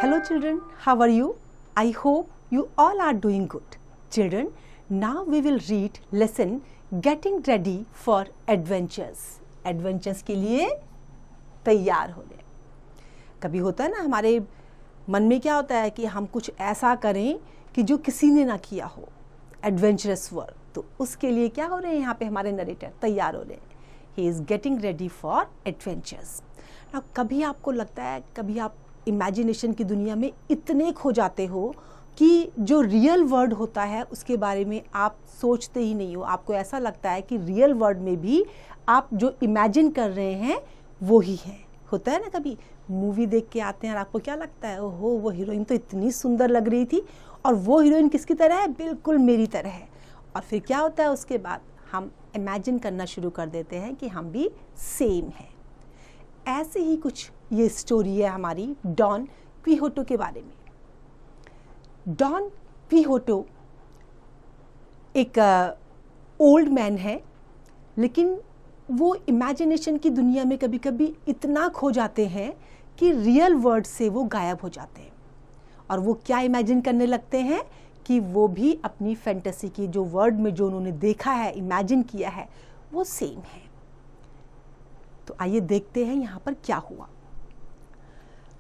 Hello children, how are you? I hope you all are doing good. Children, now we will read lesson Getting Ready for Adventures. Adventures के लिए तैयार होने. कभी होता है ना हमारे मन में क्या होता है कि हम कुछ ऐसा करें कि जो किसी ने ना किया हो, एडवेंचरस वर्क. तो उसके लिए क्या हो रहे हैं यहाँ पे हमारे नरेटर तैयार हो रहे हैं. He is getting ready for adventures. ना कभी आपको लगता है, कभी आप इमेजिनेशन की दुनिया में इतने खो जाते हो कि जो रियल वर्ल्ड होता है उसके बारे में आप सोचते ही नहीं हो. आपको ऐसा लगता है कि रियल वर्ल्ड में भी आप जो इमेजिन कर रहे हैं वो ही है. होता है ना, कभी मूवी देख के आते हैं और आपको क्या लगता है, ओहो वो हीरोइन तो इतनी सुंदर लग रही थी और वो हीरोइन किसकी तरह है, बिल्कुल मेरी तरह है. और फिर क्या होता है, उसके बाद हम इमेजिन करना शुरू कर देते हैं कि हम भी सेम हैं. ऐसे ही कुछ ये स्टोरी है हमारी डॉन क्विहोटो के बारे में. डॉन क्विहोटो एक ओल्ड मैन है, लेकिन वो इमेजिनेशन की दुनिया में कभी कभी इतना खो जाते हैं कि रियल वर्ल्ड से वो गायब हो जाते हैं. और वो क्या इमेजिन करने लगते हैं कि वो भी अपनी फैंटेसी की जो वर्ल्ड में जो उन्होंने देखा है, इमेजिन किया है, वो सेम है. तो आइए देखते हैं यहाँ पर क्या हुआ.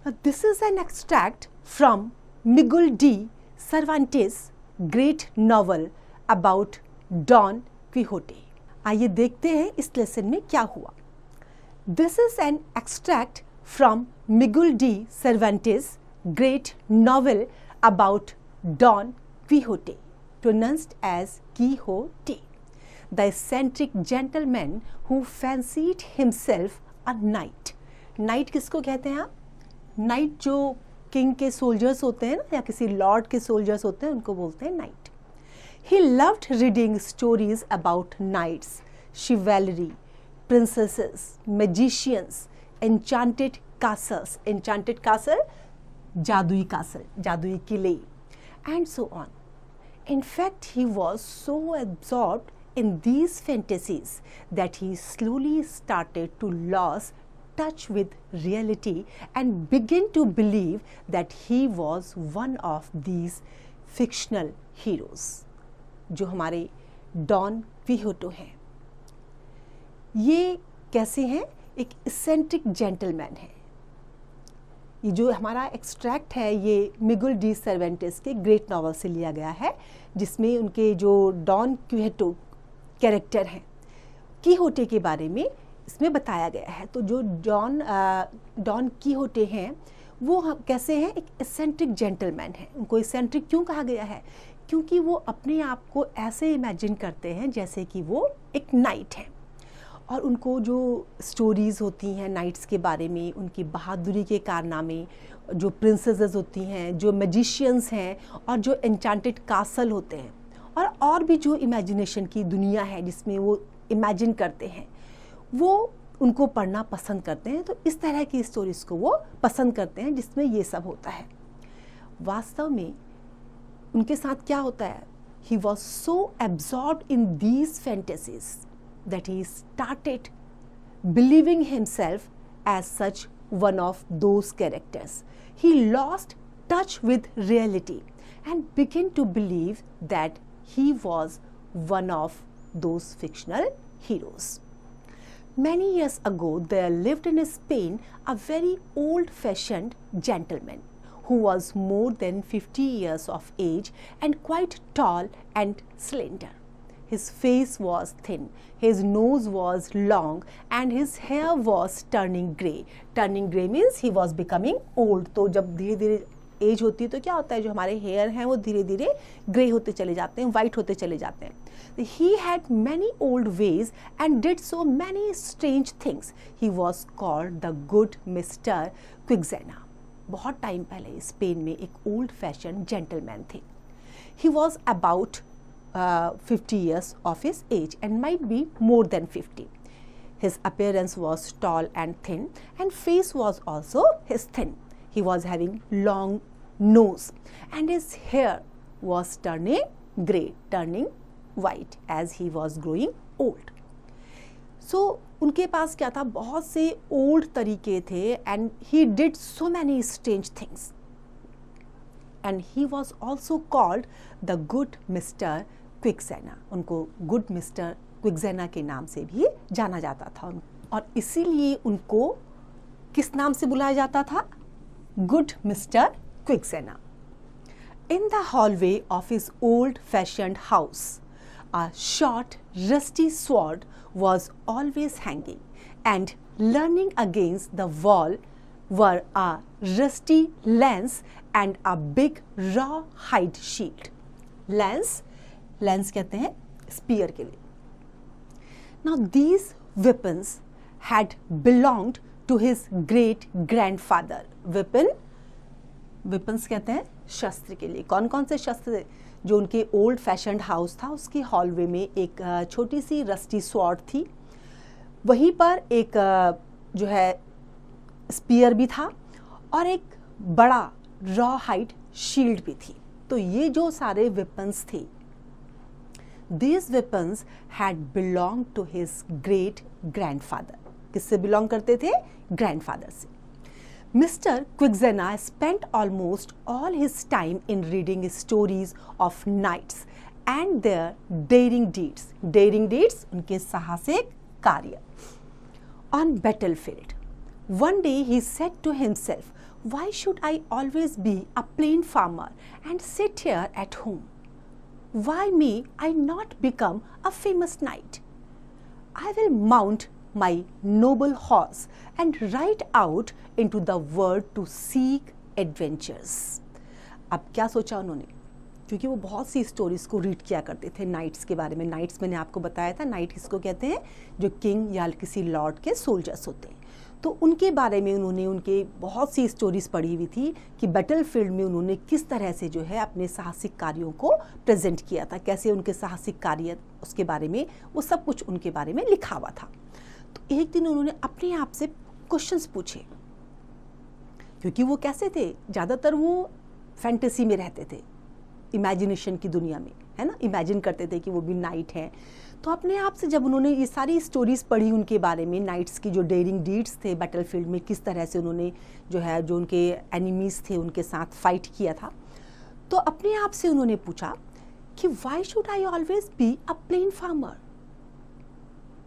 This is an extract from Miguel de Cervantes great novel about Don Quixote. आइए देखते हैं इस लेसन में क्या हुआ. This is an extract from Miguel de Cervantes great novel about Don Quixote, pronounced as Quixote, the eccentric gentleman who fancied himself a knight. Knight किसको कहते हैं आप? Knight जो किंग के सोल्जर्स होते हैं ना, या किसी लॉर्ड के सोल्जर्स होते हैं, उनको बोलते हैं night. He loved reading stories about knights, chivalry, princesses, magicians, enchanted castles. Enchanted castle, जादुई castle, जादुई किले, and so on. In fact, he was so absorbed in these fantasies that he slowly started to lose touch with reality and began to believe that he was one of these fictional heroes. जो हमारे don क्विहोटो हैं, ये कैसे हैं? एक eccentric gentleman है. ये जो हमारा एक्सट्रैक्ट है ये मिगुल डी सर्वेंटेस के ग्रेट नॉवल से लिया गया है, जिसमें उनके जो डॉन क्विहोटो कैरेक्टर हैं, क्विहोटे के बारे में इसमें बताया गया है. तो जो डॉन क्विहोटे हैं वो कैसे हैं? एक इसेंट्रिक जेंटलमैन है. उनको इसेंट्रिक क्यों कहा गया है? क्योंकि वो अपने आप को ऐसे इमेजिन करते हैं जैसे कि वो एक नाइट हैं. और उनको जो स्टोरीज़ होती हैं नाइट्स के बारे में, उनकी बहादुरी के कारनामे, जो प्रिंसेसेस होती हैं, जो मैजिशियंस हैं, और जो एन्चांटेड कासल होते हैं, और भी जो इमेजिनेशन की दुनिया है जिसमें वो इमेजिन करते हैं, वो उनको पढ़ना पसंद करते हैं. तो इस तरह की स्टोरीज़ को वो पसंद करते हैं जिसमें ये सब होता है. वास्तव में उनके साथ क्या होता है? He was so absorbed in these fantasies that he started believing himself as such one of those characters. He lost touch with reality and began to believe that he was one of those fictional heroes. Many years ago, there lived in Spain a very old-fashioned gentleman who was more than 50 years of age and quite tall and slender. His face was thin, his nose was long, and his hair was turning grey. Turning grey means he was becoming old. तो जब धीरे धीरे as होती है तो क्या होता है, जो हमारे हेयर हैं वो धीरे धीरे ग्रे होते चले जाते हैं, वाइट होते चले जाते हैं. He had many old ways and did so many strange things. He was called the good Mr. Quixena. बहुत टाइम पहले स्पेन में एक ओल्ड फैशन जेंटलमैन थे. He was about 50 years of his age and might be more than 50. His appearance was tall and thin, and face was also his thin. He was having long nose, and his hair was turning grey, turning white as he was growing old. So उनके पास क्या था? बहुत से old तरीके थे, and he did so many strange things. and he was also called the good Mr. Quixena. उनको good Mr. Quixena के नाम से भी जाना जाता था और इसीलिए उनको किस नाम से बुलाया जाता था? Good Mr. Quixena. In the hallway of his old-fashioned house, a short, rusty sword was always hanging, and leaning against the wall were a rusty lance and a big rawhide shield. Lance कहते हैं spear के लिए. Now these weapons had belonged to his great grandfather. weapons कहते हैं शस्त्र के लिए. कौन कौन से शस्त्र? जो उनके ओल्ड फैशन्ड हाउस था उसके हॉलवे में एक छोटी सी रस्टी स्वॉर्ड थी, वहीं पर एक जो है स्पीयर भी था और एक बड़ा रॉ हाइड शील्ड भी थी. तो ये जो सारे वेपन्स थे, these weapons had belonged to his great grandfather. किससे बिलोंग करते थे? ग्रैंडफादर से. Mr. Quixena spent almost all his time in reading stories of knights and their daring deeds. Daring deeds उनके साहसिक कार्य. On battlefield, one day he said to himself, "Why should I always be a plain farmer and sit here at home? Why may I not become a famous knight? I will mount my noble horse and ride out into the world to seek adventures." अब क्या सोचा उन्होंने? क्योंकि वो बहुत सी stories को read किया करते थे नाइट्स के बारे में. नाइट्स मैंने आपको बताया था, नाइट किसको कहते हैं? जो किंग या किसी लॉर्ड के सोल्जर्स होते हैं. तो उनके बारे में उन्होंने उनके बहुत सी स्टोरीज पढ़ी हुई थी कि बैटल फील्ड में उन्होंने किस तरह से जो है अपने साहसिक कार्यों को प्रेजेंट किया था, कैसे उनके साहसिक कार्य, उसके बारे में वो सब कुछ उनके बारे में लिखा हुआ था. तो एक दिन उन्होंने अपने आप से क्वेश्चंस पूछे, क्योंकि वो कैसे थे? ज़्यादातर वो फैंटेसी में रहते थे, इमेजिनेशन की दुनिया में, है ना, इमेजिन करते थे कि वो भी नाइट हैं. तो अपने आप से जब उन्होंने ये सारी स्टोरीज पढ़ी उनके बारे में, नाइट्स की जो डेयरिंग डीड्स थे बैटलफील्ड में, किस तरह से उन्होंने जो है जो उनके एनिमीज थे उनके साथ फाइट किया था, तो अपने आप से उन्होंने पूछा कि why should I always be a plain farmer?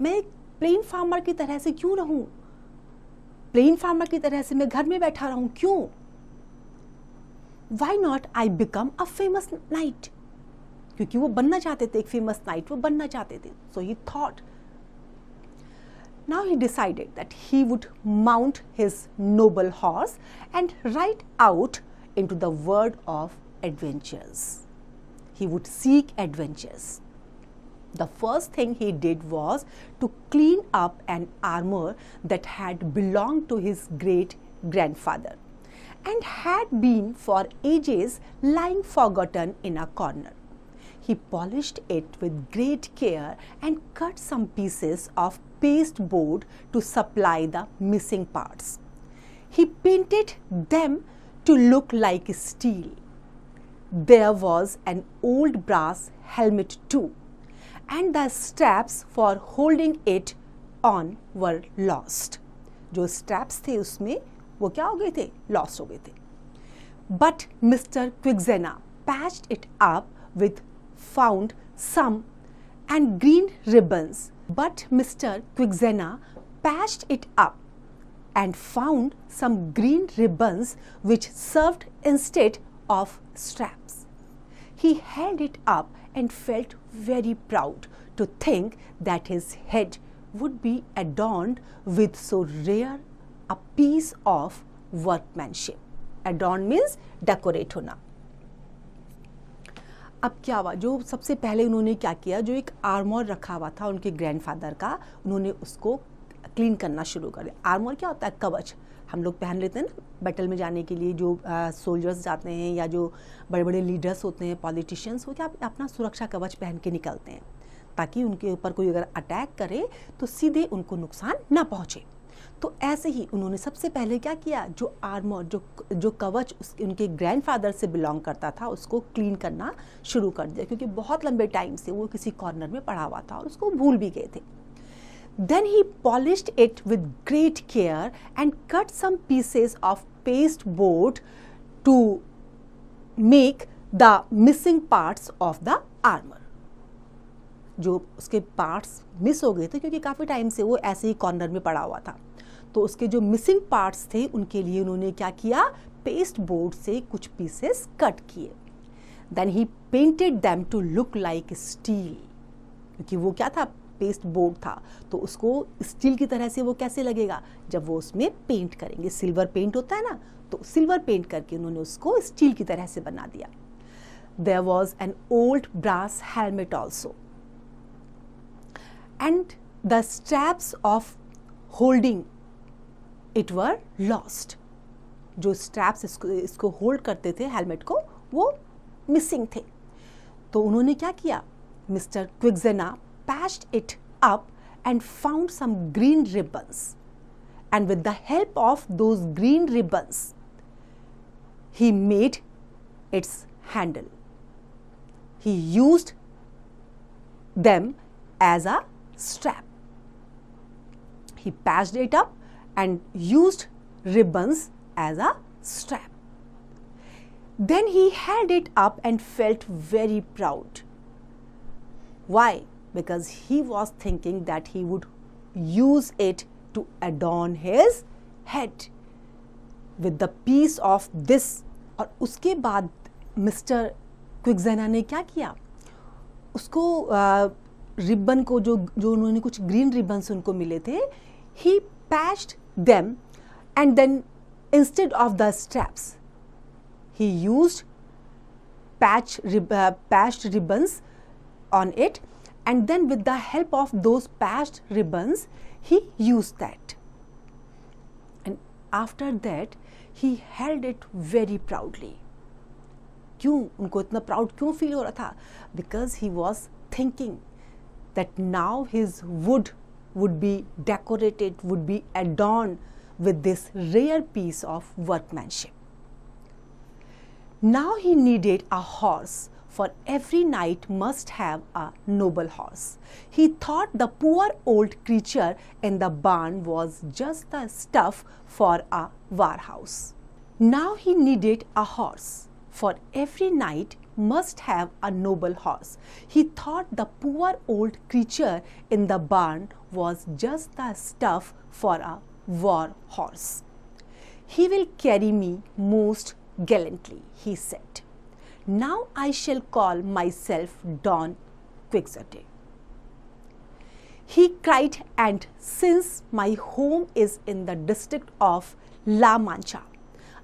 मैं एक प्लेन फार्मर की तरह से क्यों रहूं? प्लेन फार्मर की तरह से मैं घर में बैठा रहूं, क्यों? Why not I become a famous knight? क्योंकि वो बनना चाहते थे, एक फेमस नाइट वो बनना चाहते थे. So he thought. Now he decided that he would mount his noble horse and ride out into the world of adventures. He would seek adventures. The first thing he did was to clean up an armor that had belonged to his great grandfather and had been for ages lying forgotten in a corner. He polished it with great care and cut some pieces of pasteboard to supply the missing parts. He painted them to look like steel. There was an old brass helmet too, and the straps for holding it on were lost. जो straps थे उसमें वो क्या हो गए थे? Lost हो गए थे. But Mr. Quixena patched it up with found some and green ribbons. But Mr. Quixena patched it up and found some green ribbons which served instead of straps. He held it up and felt very proud to think that his head would be adorned with so rare a piece of workmanship. Adorn means decorate होना. अब क्या हुआ? जो सबसे पहले उन्होंने क्या किया, जो एक आर्मर रखा हुआ था उनके ग्रैंडफादर का, उन्होंने उसको क्लीन करना शुरू कर दिया. आर्मर क्या होता है? कवच. हम लोग पहन लेते हैं ना बैटल में जाने के लिए, जो सोल्जर्स जाते हैं या जो बड़े बड़े लीडर्स होते हैं, पॉलिटिशियंस, वो क्या अपना सुरक्षा कवच पहन के निकलते हैं ताकि उनके ऊपर कोई अगर अटैक करे तो सीधे उनको नुकसान ना पहुँचे. तो ऐसे ही उन्होंने सबसे पहले क्या किया, जो आर्मर, जो कवच उनके ग्रैंडफादर से बिलोंग करता था उसको क्लीन करना शुरू कर दिया, क्योंकि बहुत लंबे टाइम से वो किसी कॉर्नर में पड़ा हुआ था और उसको भूल भी गए थे. Then he polished it with great care and cut some pieces of pasteboard to make the missing parts of the armour. जो उसके पार्ट्स मिस हो गए थे क्योंकि काफ़ी टाइम से वो ऐसे ही कॉर्नर में पड़ा हुआ था, तो उसके जो मिसिंग पार्ट्स थे उनके लिए उन्होंने क्या किया, पेस्ट बोर्ड से कुछ पीसेस कट किए। Then he painted them to look like steel, क्योंकि वो क्या था, पेस्ट बोर्ड था, तो उसको स्टील की तरह से वो कैसे लगेगा जब वो उसमें पेंट करेंगे। सिल्वर पेंट होता है ना, तो सिल्वर पेंट करके उन्होंने उसको स्टील की तरह से बना दिया। There was an old brass helmet also and the straps of holding it were lost. जो स्ट्रैप्स इसको होल्ड करते थे हेलमेट को, वो मिसिंग थे। तो उन्होंने क्या किया, mister Quixana patched it up and found some green ribbons, and with the help of those green ribbons he made its handle. He used them as a strap. He patched it up and used ribbons as a strap. Then he held it up and felt very proud. Why? Because he was thinking that he would use it to adorn his head with the piece of this. और उसके बाद mister क्विक्सेना ने क्या किया, उसको ribbon को जो उन्होंने कुछ ग्रीन रिबन्स उनको मिले थे, he patched them and then instead of the straps he used patched ribbons on it, and then with the help of those patched ribbons he used that, and after that he held it very proudly. क्यों उनको इतना proud क्यों feel हो रहा था? Because he was thinking that now his wood would be decorated, would be adorned with this rare piece of workmanship. Now he needed a horse, for every knight must have a noble horse. He thought the poor old creature in the barn was just the stuff for a warehouse. Now he needed a horse, for every knight must have a noble horse. He thought the poor old creature in the barn was just the stuff for a war horse. He will carry me most gallantly, he said. Now I shall call myself Don Quixote. He cried, and since my home is in the district of La Mancha,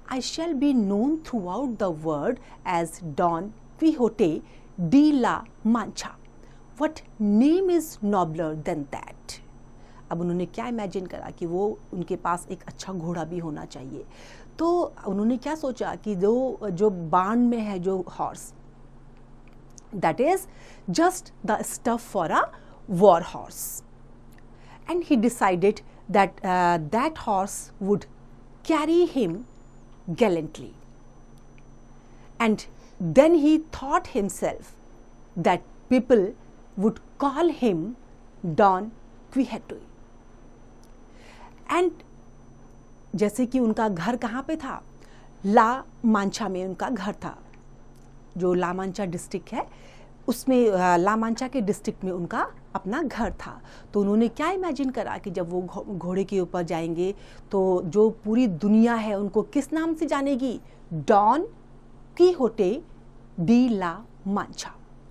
I shall be known throughout the world as Don Quixote de La Mancha. What name is nobler than that? अब उन्होंने क्या imagine करा कि वो उनके पास एक अच्छा घोड़ा भी होना चाहिए, तो उन्होंने क्या सोचा कि जो बाण में है जो horse, that is just the stuff for a war horse, and he decided that that horse would carry him gallantly, and then he thought himself that people would call him Don Quixote. And जैसे कि उनका घर कहाँ पे था, ला मांचा में उनका घर था, जो ला मांचा डिस्ट्रिक्ट है उसमें, ला मांचा के डिस्ट्रिक्ट में उनका अपना घर था। तो उन्होंने क्या इमेजिन करा कि जब वो घोड़े के ऊपर जाएंगे तो जो पूरी दुनिया है उनको किस नाम से जानेगी, डॉन क्विहोटे डी ला मांचा,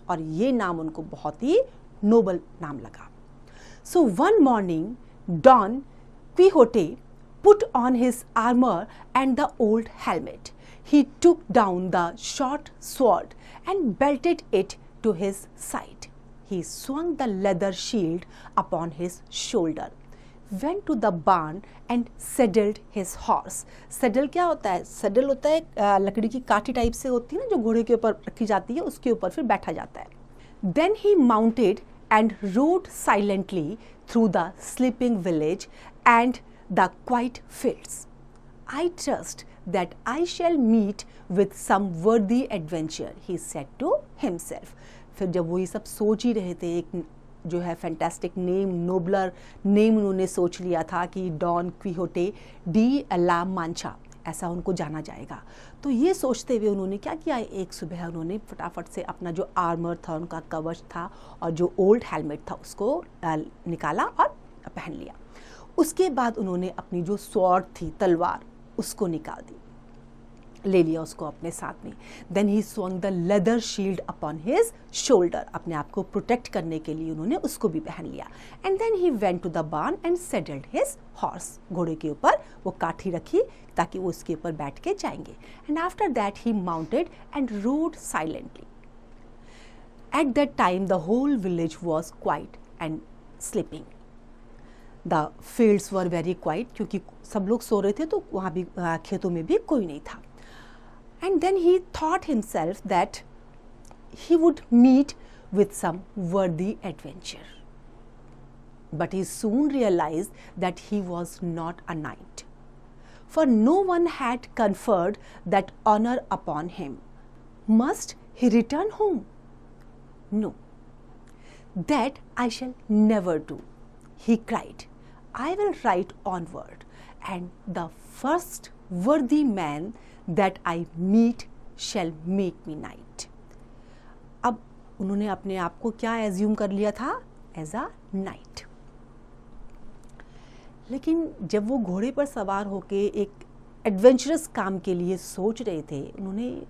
और ये नाम उनको बहुत ही नोबल नाम लगा। So one morning Don Quixote put on his armor and the old helmet. He took down the short sword and belted it to his side. He swung the leather shield upon his shoulder, went to the barn and saddled his horse. Saddle क्या होता है? Saddle होता है लकड़ी की काठी type से होती है ना, जो घोड़े के ऊपर रखी जाती है, उसके ऊपर फिर बैठा जाता है। Then he mounted and rode silently through the sleeping village and the quiet fields. I trust that I shall meet with some worthy adventure, he said to himself. फिर जब वो ये सब सोच ही रहे थे, एक जो है फैंटास्टिक नेम, नोबलर नेम उन्होंने सोच लिया था कि डॉन क्विहोटे डी ला मांचा, ऐसा उनको जाना जाएगा। तो ये सोचते हुए उन्होंने क्या किया, एक सुबह उन्होंने फटाफट से अपना जो आर्मर था, उनका कवच था और जो ओल्ड हेलमेट था उसको निकाला और पहन लिया। उसके बाद उन्होंने अपनी जो स्वॉर्ड थी, तलवार, उसको निकाल दी, ले लिया उसको अपने साथ में। Then he swung the leather shield upon his shoulder, अपने आप को प्रोटेक्ट करने के लिए उन्होंने उसको भी पहन लिया। And then he went to the barn and settled his horse, घोड़े के ऊपर वो काठी रखी ताकि वो उसके ऊपर बैठ के जाएंगे। And after that he mounted and rode silently. At that time the whole village was quiet and sleeping. The fields were very quiet, क्योंकि सब लोग सो रहे थे, तो वहाँ भी खेतों में भी कोई नहीं था। And then he thought himself that he would meet with some worthy adventure. But he soon realized that he was not a knight, for no one had conferred that honor upon him. Must he return home? No, that I shall never do, he cried. I will ride onward, and the first worthy man that I meet shall make me knight. अब उन्होंने अपने आप को क्या assume कर लिया था, as a night. लेकिन जब वो घोड़े पर सवार होके एक एडवेंचरस काम के लिए सोच रहे थे, उन्होंने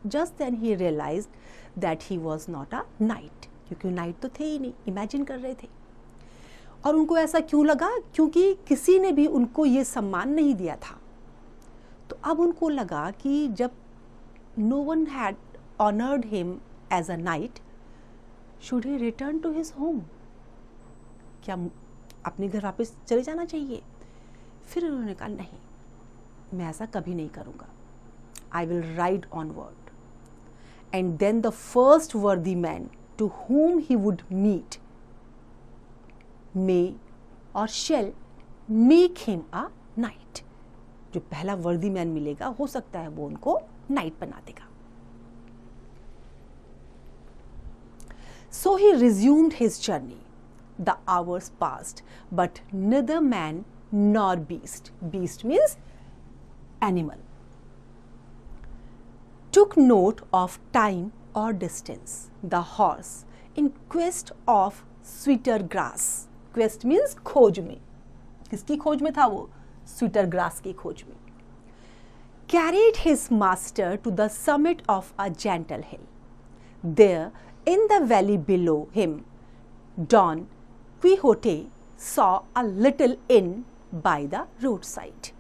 just then he realised that he was not a knight, क्योंकि नाइट तो थे ही नहीं, इमेजिन कर रहे थे। और उनको ऐसा क्यों लगा, क्योंकि किसी ने भी उनको ये सम्मान नहीं दिया था। तो अब उनको लगा कि जब no one had honoured him as a knight, should he return to his home, क्या अपने घर वापस चले जाना चाहिए। फिर उन्होंने कहा नहीं, मैं ऐसा कभी नहीं करूँगा, I will ride onward. And then the first worthy man to whom he would meet may or shall make him a knight. जो पहला वर्दी मैन मिलेगा, हो सकता है वो उनको नाइट बना देगा। So he resumed his journey. The hours passed, but neither man nor beast, beast means animal, took note of time or distance. The horse, in quest of sweeter grass, quest means खोज में, किसकी खोज में था वो, sweeter grass की खोज में, carried his master to the summit of a gentle hill. There, in the valley below him, Don Quixote saw a little inn by the roadside.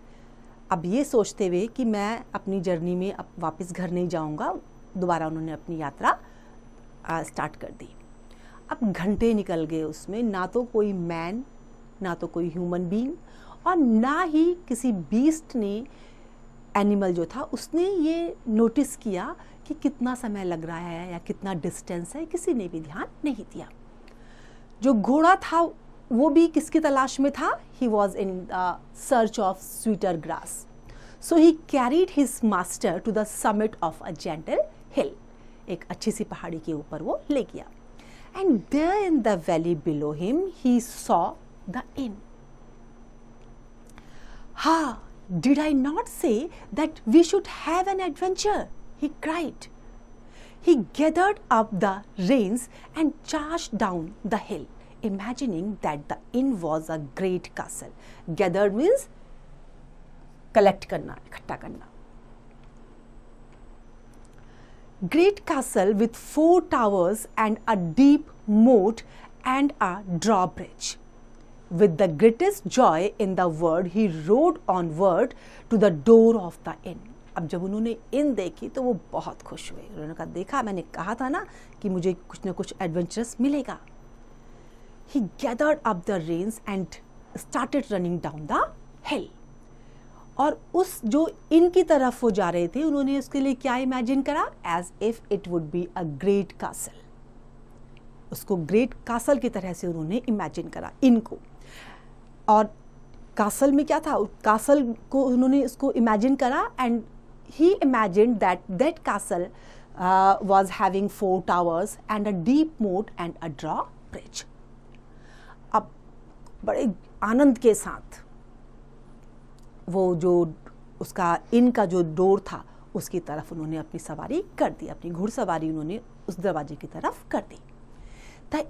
अब ये सोचते हुए कि मैं अपनी जर्नी में अब वापस घर नहीं जाऊंगा, दोबारा उन्होंने अपनी यात्रा स्टार्ट कर दी। अब घंटे निकल गए उसमें, ना तो कोई मैन, ना तो कोई ह्यूमन बीइंग, और ना ही किसी बीस्ट ने, एनिमल जो था, उसने ये नोटिस किया कि कितना समय लग रहा है या कितना डिस्टेंस है, किसी ने भी ध्यान नहीं दिया। जो घोड़ा था वो भी किसकी तलाश में था, he was in the search of sweeter grass. So he carried his master to the summit of a gentle hill, एक अच्छी सी पहाड़ी के ऊपर वो ले गया। And there in the valley below him he saw the inn. Ha, did I not say that we should have an adventure? He cried. He gathered up the reins and charged down the hill, imagining that the inn was a great castle. Gathered means collect करना, इकट्ठा करना. Great castle with 4 towers and a deep moat and a drawbridge. With the greatest joy in the world, he rode onward to the door of the inn. अब जब उन्होंने इन देखी तो वो बहुत खुश हुए। उन्होंने कहा, देखा, मैंने कहा था ना कि मुझे कुछ न कुछ एडवेंचरस मिलेगा। He gathered up the reins and started running down the hill. और उस जो इन की तरफ वो जा रहे थे, उन्होंने उसके लिए क्या इमेजिन करा, as if it would be a great castle. उसको ग्रेट कासल की तरह से उन्होंने इमेजिन करा इनको। और कासल में क्या था, कासल को उन्होंने इसको इमेजिन करा, and he imagine that castle was having 4 towers and a deep मोट एंड अ ड्रॉ ब्रिज। अब बड़े आनंद के साथ वो जो उसका इन का जो डोर था उसकी तरफ उन्होंने अपनी सवारी कर दी, अपनी घुड़सवारी उन्होंने उस दरवाजे की तरफ कर दी। The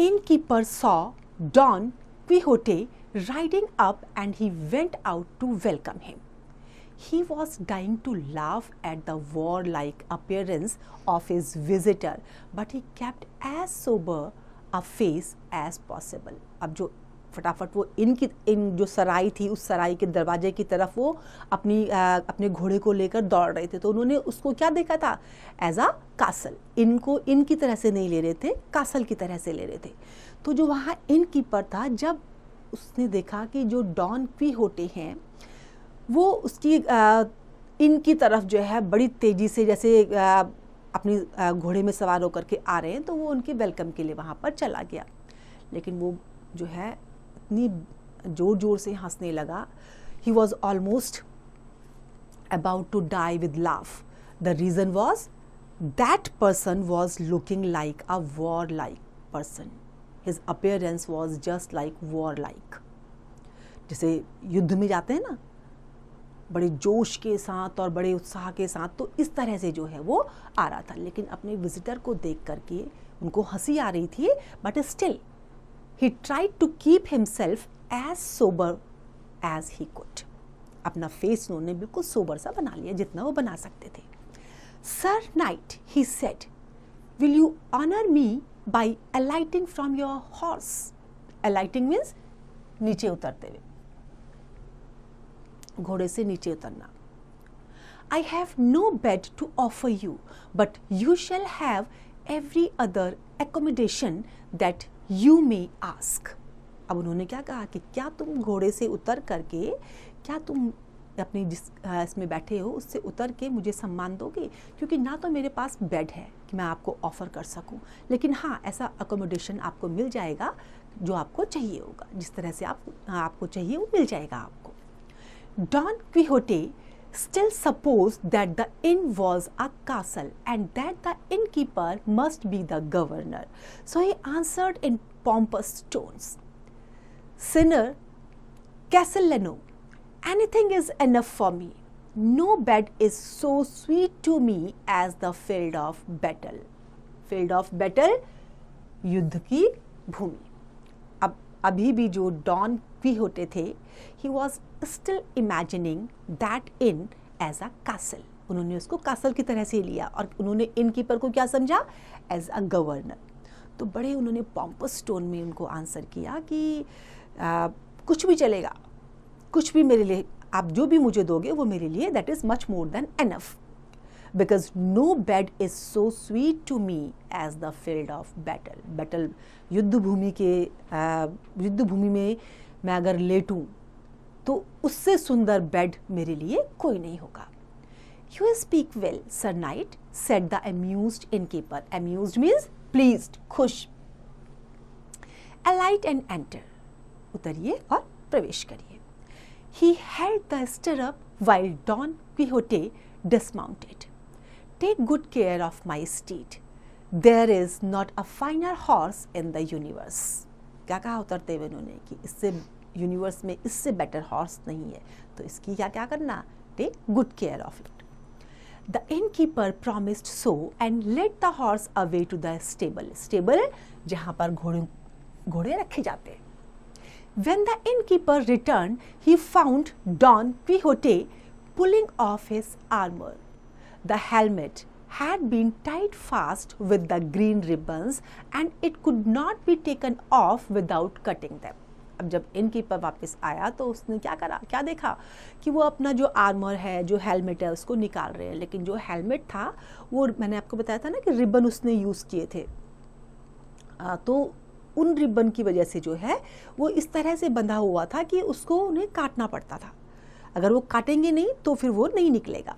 innkeeper saw Don Quixote riding up and he went out to welcome him. He was dying to laugh at the warlike appearance of his visitor, but he kept as sober a face as possible. अब जो फटाफट वो इन जो सराय थी उस सराय के दरवाजे की तरफ वो अपने घोड़े को लेकर दौड़ रहे थे, तो उन्होंने उसको क्या देखा था? As a castle. इनको इन की तरह से नहीं ले रहे थे, कासल की तरह से ले रहे थे। तो जो वहाँ इनकीपर था, जब उसने देखा कि जो डॉन क्विहोटे हैं वो उसकी इनकी तरफ जो है बड़ी तेज़ी से जैसे अपनी घोड़े में सवार होकर के आ रहे हैं, तो वो उनके वेलकम के लिए वहाँ पर चला गया। लेकिन वो जो है इतनी जोर जोर से हंसने लगा, he was almost about to die with laugh. The reason was that person was looking like a war like person, his appearance was just like war like. जैसे युद्ध में जाते हैं ना बड़े जोश के साथ और बड़े उत्साह के साथ, तो इस तरह से जो है वो आ रहा था। लेकिन अपने विजिटर को देख करके उनको हंसी आ रही थी, but still he tried to keep himself as sober as he could. अपना फेस उन्होंने बिल्कुल सोबर सा बना लिया जितना वो बना सकते थे। Sir Knight, he said, will you honor me by alighting from your horse? Alighting means नीचे उतरते हुए, घोड़े से नीचे उतरना। I have no bed to offer you, but you shall have every other accommodation that you may ask. अब उन्होंने क्या कहा कि क्या तुम घोड़े से उतर करके, क्या तुम अपनी जिस इसमें बैठे हो उससे उतर के मुझे सम्मान दोगे? क्योंकि ना तो मेरे पास बेड है कि मैं आपको ऑफ़र कर सकूं, लेकिन हाँ ऐसा अकोमोडेशन आपको मिल जाएगा जो आपको चाहिए होगा, जिस तरह से आपको चाहिए वो मिल जाएगा आपको। Don Quixote still supposed that the inn was a castle and that the innkeeper must be the governor. So he answered in pompous tones, Sinner Castellano, anything is enough for me. No bed is so sweet to me as the field of battle. Field of battle, युद्ध की भूमि। अब अभी भी जो don क्विहोटे थे, he was still imagining that inn as a castle. उन्होंने उसको castle की तरह से लिया और उन्होंने इनकीपर को क्या समझा? As a governor. तो बड़े उन्होंने पॉम्पस टोन में उनको आंसर किया कि कुछ भी चलेगा, कुछ भी मेरे लिए, आप जो भी मुझे दोगे वो मेरे लिए that is much more than enough, because no bed is so sweet to me as the field of battle. Battle युद्ध भूमि में मैं अगर लेटूं तो उससे सुंदर बेड मेरे लिए कोई नहीं होगा। You speak well, Sir Knight, said the amused innkeeper. Amused means pleased, खुश। Alight and enter. उतरिए और प्रवेश करिए। He held the stirrup while Don Quixote dismounted. Take good care of my steed. There is not a finer horse in the universe. क्या कहा उतरते हुए उन्होंने कि इससे यूनिवर्स में इससे बेटर हॉर्स नहीं है, तो इसकी क्या करना? Take good care of it. The innkeeper promised so and led the horse away to the stable. Stable जहाँ पर घोड़े रखे जाते हैं। When the innkeeper returned, he found Don Quixote pulling off his armor. The helmet had been tied fast with the green ribbons and it could not be taken off without cutting them. अब जब innkeeper वापस आया तो उसने क्या देखा कि वो अपना जो आर्मर है, जो हेलमेट है, उसको निकाल रहे हैं, लेकिन जो हेलमेट था वो मैंने आपको बताया था ना कि रिबन उसने यूज़ किए थे, तो उन रिबन की वजह से जो है वो इस तरह से बंधा हुआ था कि उसको उन्हें काटना पड़ता था। अगर वो काटेंगे नहीं तो फिर वो नहीं निकलेगा।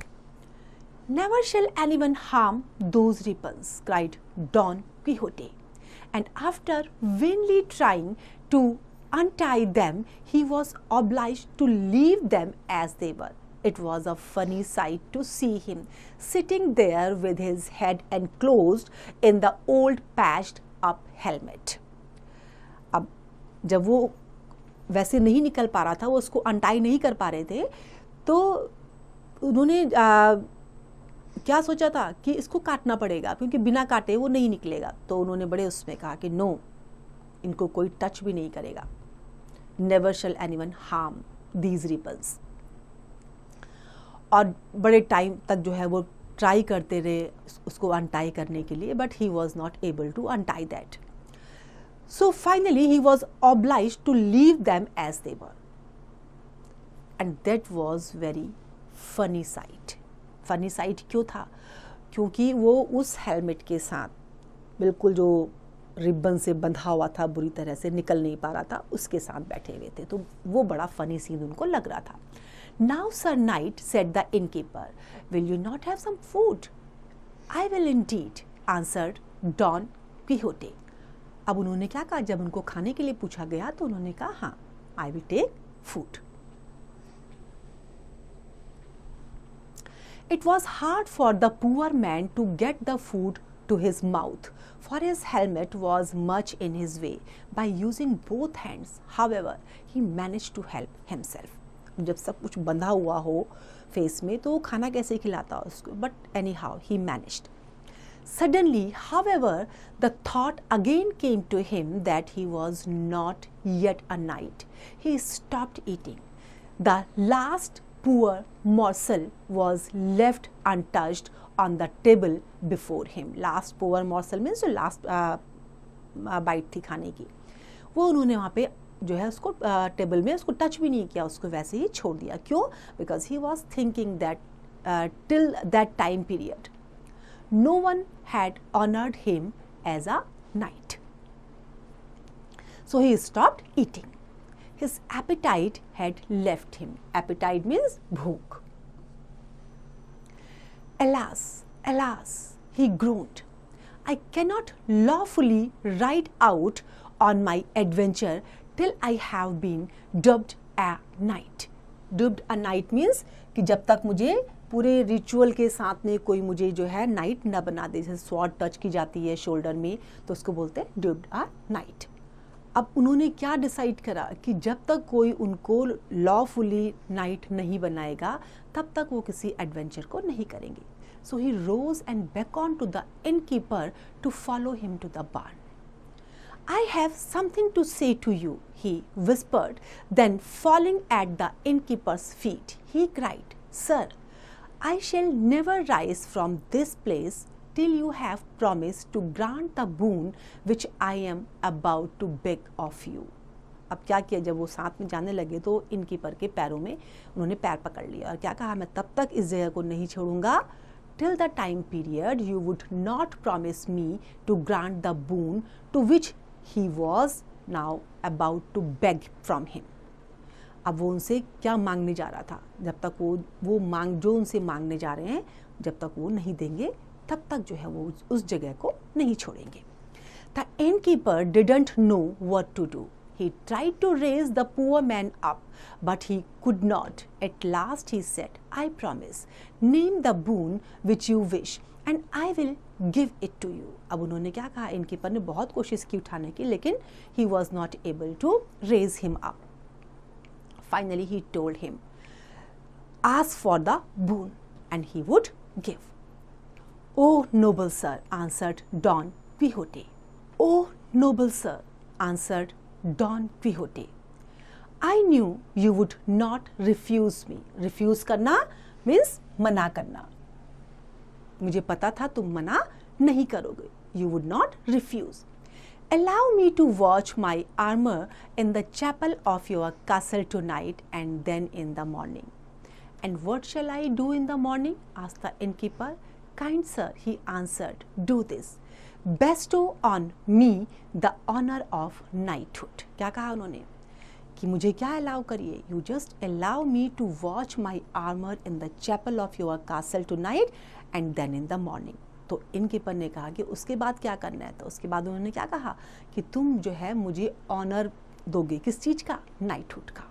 Never shall anyone harm those ribbons, cried Don Quixote, and after vainly trying to untie them, he was obliged to leave them as they were. It was a funny sight to see him sitting there with his head enclosed in the old patched up helmet. अब जब वो वैसे नहीं निकल पा रहा था, वो उसको अनटाई नहीं कर पा रहे थे, तो उन्होंने क्या सोचा था कि इसको काटना पड़ेगा, क्योंकि बिना काटे वो नहीं निकलेगा। तो उन्होंने बड़े उसमें कहा कि नो, इनको कोई टच भी नहीं करेगा, never shall anyone harm these ribbons. और बड़े टाइम तक जो है वो ट्राई करते रहे उसको अनटाई करने के लिए, but he was not able to untie that. So finally he was obliged to leave them as they were, and that was very funny sight. Funny sight क्यों था? क्योंकि वो उस हेलमेट के साथ बिल्कुल जो रिबन से बंधा हुआ था, बुरी तरह से निकल नहीं पा रहा था, उसके साथ बैठे हुए थे। तो वो बड़ा फनी सीन उनको लग रहा था। Now sir knight, said the innkeeper, will you not have some food? I will indeed, answered Don Quixote. अब उन्होंने क्या कहा, जब उनको खाने के लिए पूछा गया तो उन्होंने कहा हाँ, I will take food. It was hard for the poor man to get the food to his mouth, for his helmet was much in his way. By using both hands, however, he managed to help himself. जब सब कुछ बंधा हुआ हो face में तो खाना कैसे खिलाता उसको, but anyhow he managed. Suddenly, however, the thought again came to him that he was not yet a knight. He stopped eating. The last poor morsel was left untouched on the table before him. Last poor morsel means जो last bite थी खाने की, वो उन्होंने वहाँ पे जो है उसको टेबल में उसको टच भी नहीं किया, उसको वैसे ही छोड़ दिया। क्यों? Because he was thinking that till that time period no one had honored him as a knight. So he stopped eating. His appetite had left him. Appetite means bhook. Alas, alas, he groaned. I cannot lawfully ride out on my adventure till I have been dubbed a knight. Dubbed a knight means कि जब तक मुझे पूरे ritual के साथ में कोई मुझे जो है नाइट न बना दे। जैसे स्वॉर्ड टच की जाती है शोल्डर में तो उसको बोलते हैं ड्यूब्ड आ नाइट। अब उन्होंने क्या डिसाइड करा कि जब तक कोई उनको लॉफुली नाइट नहीं बनाएगा तब तक वो किसी एडवेंचर को नहीं करेंगे। So he rose and beckon to the innkeeper to follow him to the barn. I have something to say to you, he whispered. Then falling at the innkeeper's feet, he cried, Sir, I shall never rise from this place till you have promised to grant the boon which I am about to beg of you. अब क्या किया, जब वो साथ में जाने लगे तो इनकीपर के पैरों में उन्होंने पैर पकड़ लिया और क्या कहा, मैं तब तक इस जगह को नहीं छोड़ूंगा till the time period you would not promise me to grant the boon to which he was now about to beg from him. अब वो उनसे क्या मांगने जा रहा था, जब तक वो मांग जो उनसे मांगने जा रहे हैं जब तक वो नहीं देंगे तब तक जो है वो उस जगह को नहीं छोड़ेंगे। The innkeeper didn't know what to do. He tried to raise the poor man up, but he could not. At last he said, I promise, name the boon which you wish and I will give it to you. अब उन्होंने क्या कहा, innkeeper ने बहुत कोशिश की उठाने की लेकिन he was not able to raise him up. Finally he told him, ask for the boon and he would give. Oh noble sir, answered Don Quixote. Oh noble sir, answered Don Quixote. I knew you would not refuse me. Refuse करना means मना करना। मुझे पता था तुम मना नहीं करोगे। You would not refuse. Allow me to watch my armor in the chapel of your castle tonight and then in the morning. And what shall I do in the morning? Asked the innkeeper. Kind sir, he answered, do this. Bestow on me the honor of knighthood. क्या कहा उन्होंने कि मुझे क्या allow करिए, You just allow me to watch my armor in the chapel of your castle tonight and then in the morning. तो innkeeper ने कहा कि उसके बाद क्या करना है, तो उसके बाद उन्होंने क्या कहा कि तुम जो है मुझे ऑनर दोगे, किस चीज़ का, नाइटहुड का।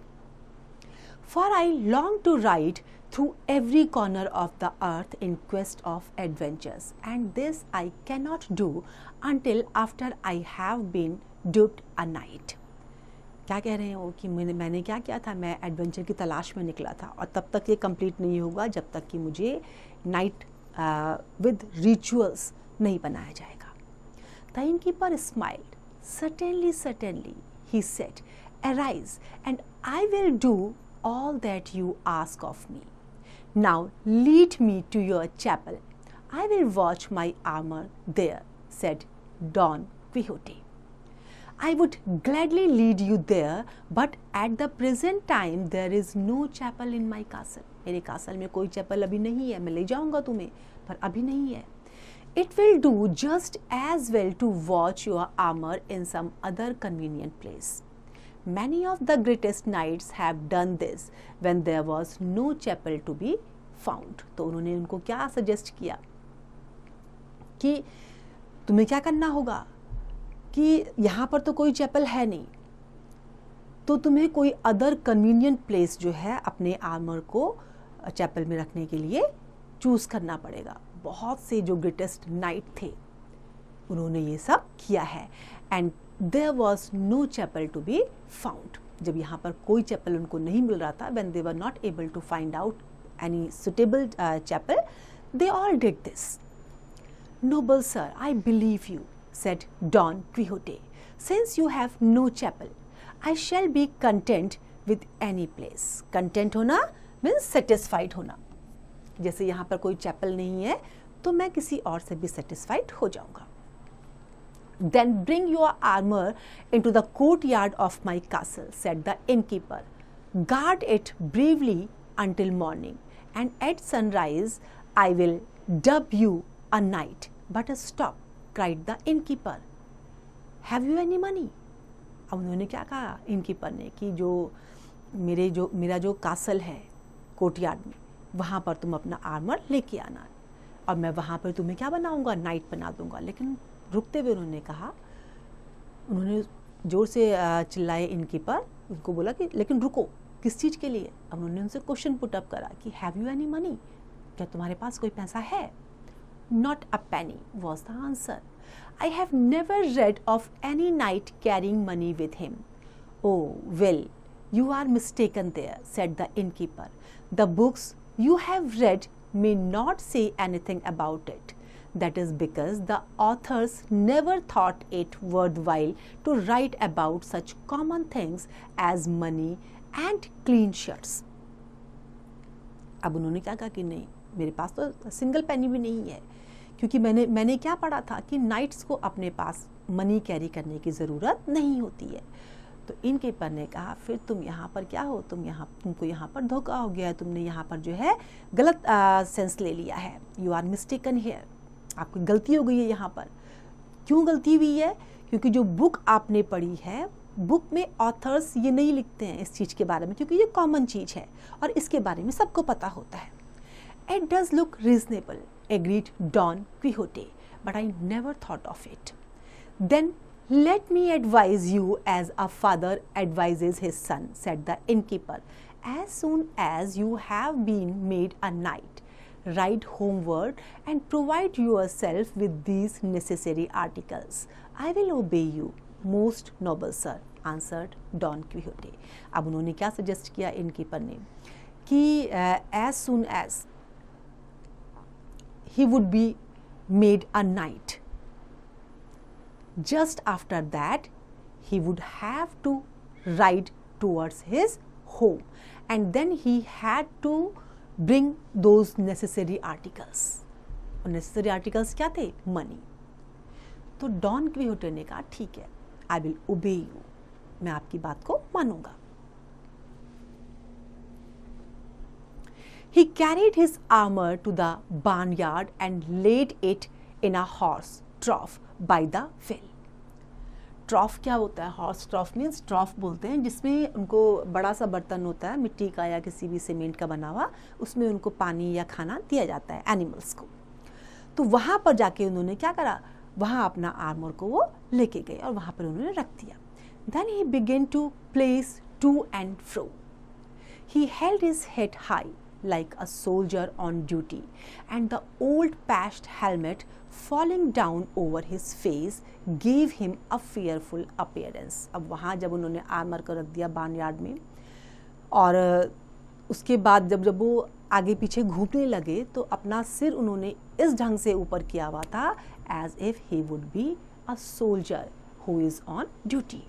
For I long to ride through every corner of the earth in quest of adventures, and this I cannot do until after I have been dubbed a knight. क्या कह रहे हैं वो कि मैंने क्या किया था, मैं एडवेंचर की तलाश में निकला था और तब तक ये कंप्लीट नहीं होगा जब तक कि मुझे नाइट विद रिचुअल्स नहीं बनाया जाएगा। The innkeeper smiled, certainly, he said, arise and I will do all that you ask of me. Now lead me to your chapel. I will watch my armor there, said Don Quixote. I would gladly lead you there, but at the present time there is no chapel in my castle. मेरे castle में कोई chapel अभी नहीं है, मैं ले जाऊंगा तुम्हें पर अभी नहीं है। It will do just as well to watch your armor in some other convenient place. Many of the greatest knights have done this when there was no chapel to be found. तो उन्होंने उनको क्या suggest किया कि तुम्हें क्या करना होगा कि यहाँ पर तो कोई चैपल है नहीं, तो तुम्हें कोई अदर कन्वीनियंट प्लेस जो है अपने आर्मर को चैपल में रखने के लिए चूज करना पड़ेगा। बहुत से जो ग्रेटेस्ट नाइट थे उन्होंने ये सब किया है। And there was no chapel to be found, जब यहाँ पर कोई चैपल उनको नहीं मिल रहा था, when they were not able to find out any suitable chapel, they all did this. Noble sir, I believe you, said Don Quixote. Since you have no chapel, I shall be content with any place. Content होना means satisfied होना। जैसे यहाँ पर कोई chapel नहीं है तो मैं किसी और से भी satisfied हो जाऊँगा। Then bring your armor into the courtyard of my castle, said the innkeeper. Guard it bravely until morning, and at sunrise I will dub you a knight. But stop, cried the innkeeper. Have you any money? अब उन्होंने क्या कहा innkeeper ने कि मेरा जो castle है courtyard में, वहाँ पर तुम अपना आर्मर लेके आना और मैं वहाँ पर तुम्हें क्या बनाऊंगा, नाइट बना दूंगा। लेकिन रुकते हुए उन्होंने जोर से चिल्लाए इनकीपर, उनको बोला कि लेकिन रुको, किस चीज़ के लिए। अब उन्होंने उनसे क्वेश्चन पुटअप करा कि हैव यू एनी मनी, क्या तुम्हारे पास कोई पैसा है। Not a penny was the answer. I have never read of any knight carrying money with him. Oh, well, you are mistaken there, said the innkeeper. The books you have read may not say anything about it. That is because the authors never thought it worthwhile to write about such common things as money and clean shirts. अब उन्होंने क्या कहा कि नहीं, मेरे पास तो single penny भी नहीं है, क्योंकि मैंने क्या पढ़ा था कि नाइट्स को अपने पास मनी कैरी करने की ज़रूरत नहीं होती है। तो इनकीपर ने कहा फिर तुम यहाँ पर क्या हो, तुमको यहाँ पर धोखा हो गया है, तुमने यहाँ पर जो है गलत सेंस ले लिया है। यू आर मिस्टेकन हियर, आपकी गलती हो गई है यहाँ पर। क्यों गलती हुई है? क्योंकि जो बुक आपने पढ़ी है, बुक में ऑथर्स ये नहीं लिखते हैं इस चीज़ के बारे में, क्योंकि ये कॉमन चीज़ है और इसके बारे में सबको पता होता है। It does look reasonable, agreed Don Quixote, but I never thought of it. Then let me advise you as a father advises his son, said the innkeeper. As soon as you have been made a knight, ride homeward and provide yourself with these necessary articles. I will obey you, most noble sir, answered Don Quixote. अब उन्होंने क्या suggest किया innkeeper ने कि as soon as he would be made a knight, just after that he would have to ride towards his home, and then he had to bring those necessary articles. और necessary articles क्या थे? money. तो don क्विहोटे ने कहा ठीक है, I will obey you, मैं आपकी बात को मानूंगा। He carried his armor to the barnyard and laid it in a horse trough by the well. ट्रॉफ क्या होता है? हॉर्स ट्रॉफ मीन्स ट्रॉफ बोलते हैं जिसमें उनको बड़ा सा बर्तन होता है मिट्टी का या किसी भी सीमेंट का बना हुआ, उसमें उनको पानी या खाना दिया जाता है एनिमल्स को। तो वहाँ पर जाके उन्होंने क्या करा, वहाँ अपना आर्मर को वो लेके गए और वहाँ पर उन्होंने रख दिया। Then he began to place to and fro. He held his head high like a soldier on duty, and the old patched helmet falling down over his face gave him a fearful appearance. अब वहाँ जब उन्होंने armour को रख दिया barnyard में, और उसके बाद जब वो आगे पीछे घूमने लगे तो अपना सिर उन्होंने इस ढंग से ऊपर किया हुआ था as if he would be a soldier who is on duty.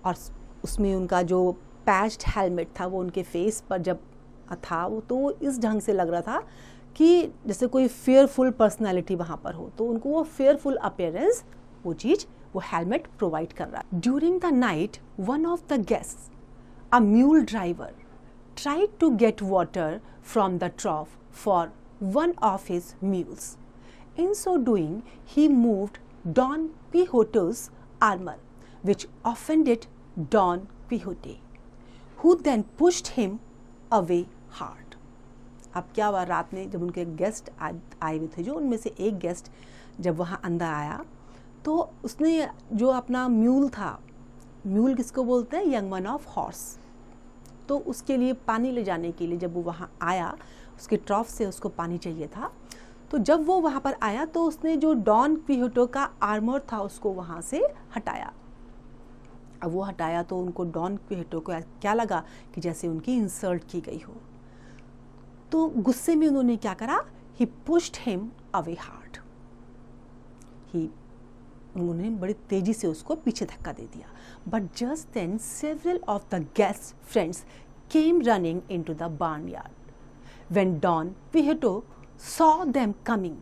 और उसमें उनका जो पैच्ड हेलमेट था वो उनके फेस पर जब था वो तो इस ढंग से लग रहा था कि जैसे कोई फेयरफुल पर्सनालिटी वहाँ पर हो, तो उनको वो फेयरफुल अपीयरेंस वो चीज़ वो हेलमेट प्रोवाइड कर रहा है। During the night one of the guests, a mule driver, tried to get water from the trough for one of his mules. In so doing, he moved Don Quixote's armor, which offended Don Quixote, who then pushed him away hard. अब क्या हुआ, रात में जब उनके guest आए हुए थे, जो उनमें से एक गेस्ट जब वहाँ अंदर आया तो उसने जो अपना म्यूल था, म्यूल किसको बोलते हैं, यंग वन ऑफ हॉर्स, तो उसके लिए पानी ले जाने के लिए जब वो वहाँ आया, उसके ट्रॉफ से उसको पानी चाहिए था, तो जब वो वहाँ पर आया तो उसने जो डॉन क्विहोटे का आर्मर था उसको वहाँ से हटाया। अब वो हटाया तो उनको डॉन क्विहोटे को क्या लगा कि जैसे उनकी इंसल्ट की गई हो, तो गुस्से में उन्होंने क्या करा, he pushed him away hard, उन्होंने बड़ी तेजी से उसको पीछे धक्का दे दिया। But just then several of the guest friends came running into the barnyard. When Don Quixote saw them coming,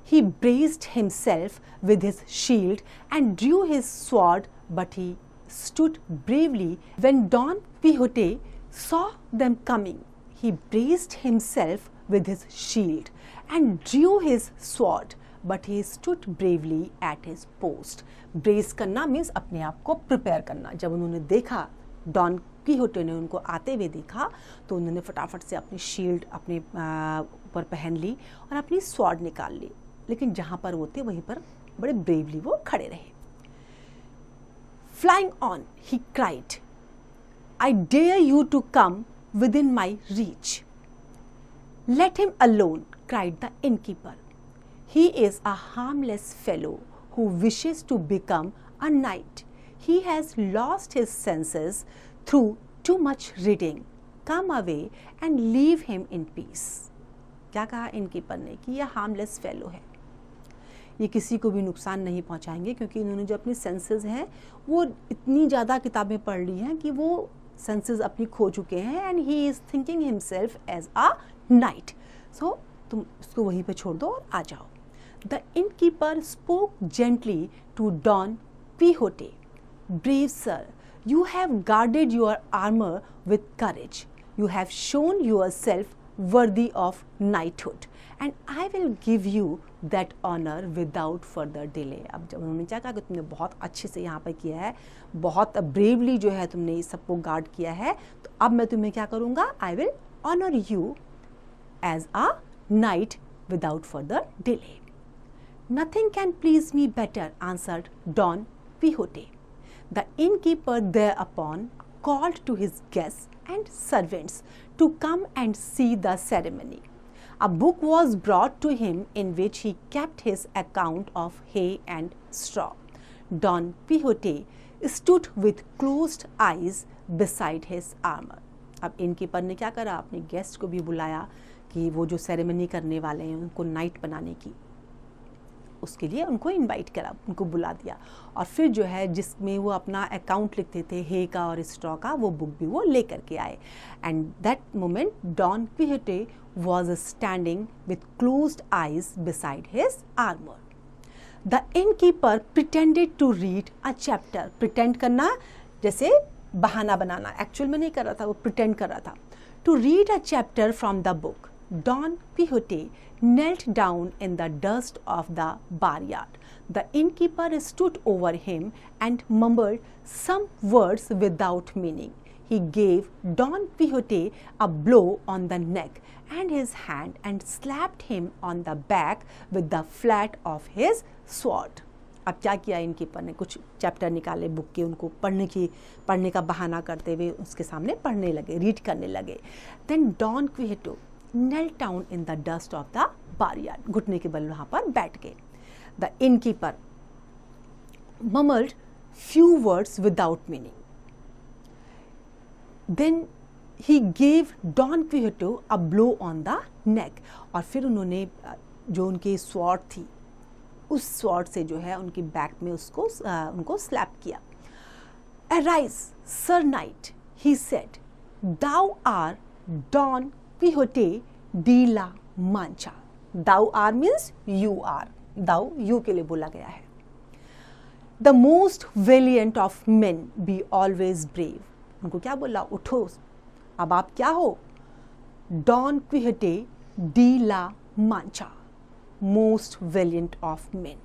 he braced himself with his shield and drew his sword, but he stood bravely. When Don Quixote saw them coming, he braced himself with his shield and drew his sword, but he stood bravely at his post. Brace करना means अपने आप को prepare करना। जब उन्होंने देखा, don क्विहोटे ने उनको आते हुए देखा, तो उन्होंने फटाफट से अपनी शील्ड अपने ऊपर पहन ली और अपनी स्वॉर्ड निकाल ली, लेकिन जहाँ पर वो थे वहीं पर बड़े ब्रेवली वो खड़े रहे। Flying on, he cried, I dare you to come within my reach. Let him alone, cried the innkeeper. He is a harmless fellow who wishes to become a knight. He has lost his senses through too much reading. Come away and leave him in peace. क्या कहा innkeeper ने कि यह harmless fellow है, ये किसी को भी नुकसान नहीं पहुंचाएंगे, क्योंकि इन्होंने जो अपनी सेंसेस हैं वो इतनी ज़्यादा किताबें पढ़ ली हैं कि वो सेंसेस अपनी खो चुके हैं, and he is thinking himself as a knight. सो तुम उसको वहीं पे छोड़ दो और आ जाओ। The innkeeper spoke gently to Don Quixote. Brave sir, you have guarded your armor with courage. You have shown yourself worthy of knighthood, and I will give you that honor without further delay. अब जब उन्होंने क्या कहा कि तुमने बहुत अच्छे से यहाँ पर किया है, बहुत ब्रेवली जो है तुमने इस सबको गार्ड किया है, तो अब मैं तुम्हें क्या करूँगा, I will honor you as a knight without further delay. Nothing can please me better, answered Don Quixote. The innkeeper thereupon called to his guests and servants to come and see the ceremony. A book was brought to him in which he kept his account of hay and straw. Don Quixote stood with closed eyes beside his armor. अब innkeeper ने क्या करा, अपने guest को भी बुलाया कि वो जो सेरेमनी करने वाले हैं उनको नाइट बनाने की, उसके लिए उनको इनवाइट करा, उनको बुला दिया, और फिर जो है जिसमें वो अपना अकाउंट लिखते थे हे का और स्ट्रॉ का, वो बुक भी वो ले करके आए। And that moment Don Quixote was standing with closed eyes beside his armour. The innkeeper pretended to read a chapter. Pretend करना जैसे बहाना बनाना, एक्चुअल में नहीं कर रहा था, वो प्रिटेंड कर रहा था। To read a chapter from the book, Don Quixote knelt down in the dust of the barnyard. The innkeeper stood over him and mumbled some words without meaning. He gave Don Quixote a blow on the neck and his hand and slapped him on the back with the flat of his sword. अब क्या किया innkeeper ने, कुछ chapter निकाले book के, उनको पढ़ने का बहाना करते हुए उसके सामने पढ़ने लगे, रीड करने लगे. Then Don Quixote knelt down in the dust of the barnyard. घुटने के बल वहाँ पर बैठ गए. The innkeeper mumbled few words without meaning. Then he gave Don Quixote a blow on the neck. और फिर उन्होंने जो उनकी स्वॉर्ड थी, उस स्वॉर्ड से जो है उनकी बैक में उनको स्लैप किया. Arise, Sir Knight, he said, thou art Don Quixote de la Mancha. Thou are means you are. Thou you के लिए बोला गया है. The most valiant of men, be always brave. उनको क्या बोला, उठो, अब आप क्या हो, Don Quixote de la Mancha, most valiant of men.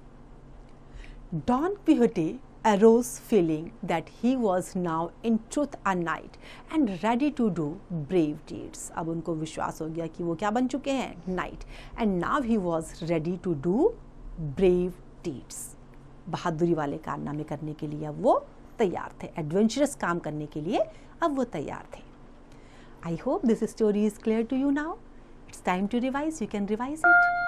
Don Quixote arose feeling that he was now in truth a knight and ready to do brave deeds. अब उनको विश्वास हो गया कि वो क्या बन चुके हैं, knight, and now he was ready to do brave deeds. बहादुरी वाले कारनामे करने के लिए अब वो तैयार थे, एडवेंचरस काम करने के लिए अब वो तैयार थे. I hope this story is clear to you now. It's time to revise. You can revise it.